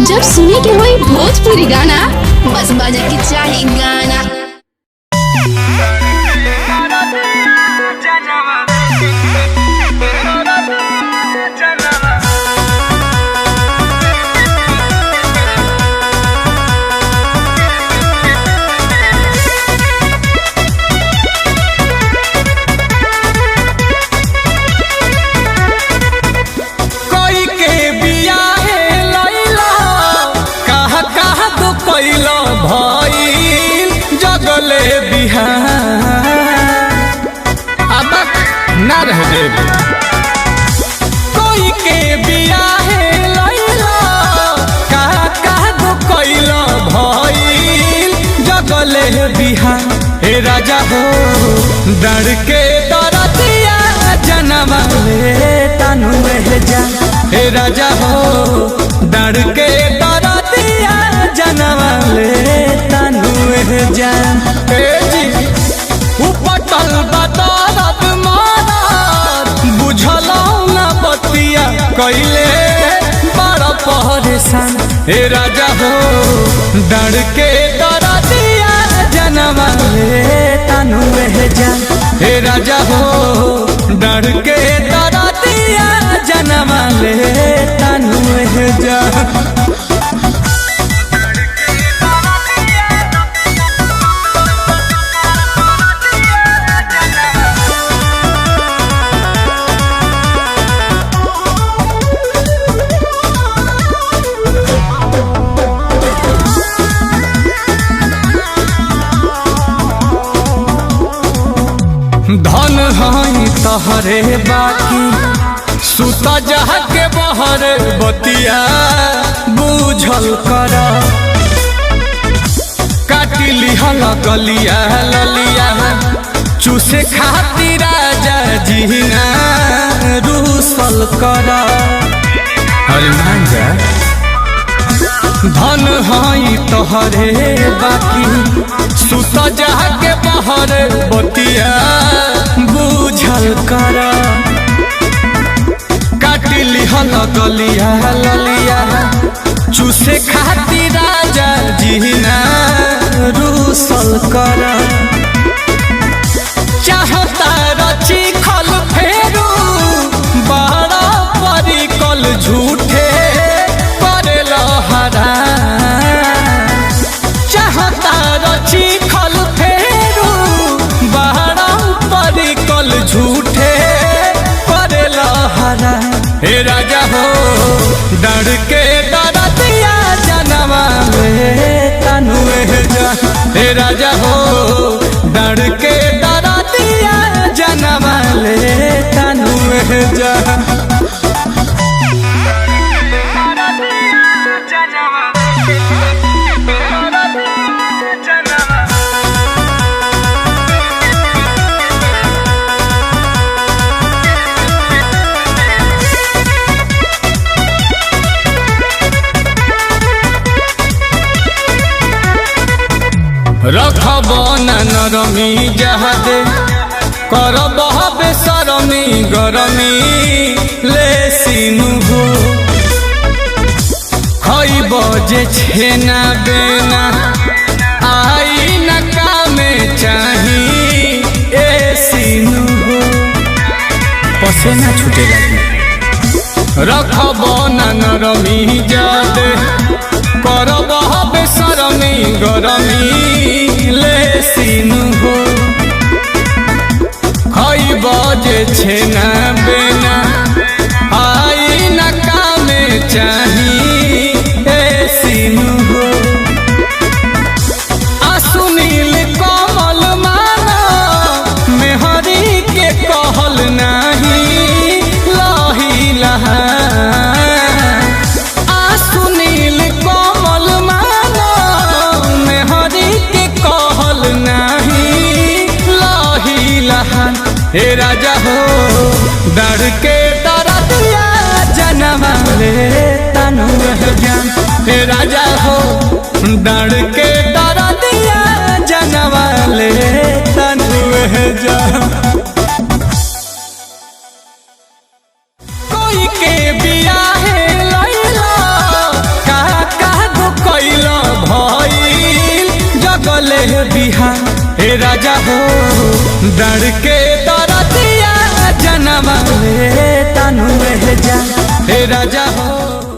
जब सुने के होई भोजपुरी गाना, बस बजे के चाही गाना। ना रह देव कोई के बियाहे लैला कहा दो कैला भइल जगले बिहा। हे राजा हो डर के दरदिया जनम ले तनु में जा। हे राजा हो डर के दरदिया जनम ले तनु में जा। हे जी उपटल बदरत कैले बड़ा परेशान। हे राजा हो डर के दरदिया जनम ले तनु में जा। हे राजा हो डर के दरदिया जनम ले तनु में जा। धन हई तहरे बाकी सुता जहा के बहर बतिया बुझल कर। काटी लिहल गलिया ललिया चूसे खातिर राजा जीना रूसल कर। अरे मान जा धन हई तोहरे बाकी सुता जहा के बहर बतिया बुझल कर। काटी लिहल गलिया ललिया चूसे खातिर राजा जीना रूसल कर। चाहता रची खल फेरू बड़ा परिकल झूठे करेल हरा। चाहता रची खल फेरू बड़ा परिकल झूठे करेल हरा। हे राजा हो डर के दरदिया जनम ले तनु में जा। हे राजा हो डर के दरदिया जनम ले तनु में जा। रखब नरमी जहादे करब बेसरमी गरमी ले सिनु हो। खइब जे छेना बेना आई न कामे चाही ए सिनु हो। पसेना छूटे लगी रखब नरमी जादे करब बेसरमी गरमी ले सिनु हो। खइब जे छेना बेना आई न कामे चाही ए सिनु हो। सुनील कमल माना मेहरी के कहल नाही लही लहा। हे राजा हो डर के दरदिया जनम ले तनु में जा। हे राजा हो डर के दरदिया जनम ले तनु में जा। कोई के बियाहे लैला बिहान हे राजा हो डर के दरदिया जनवा ले तनु जान हे राजा हो।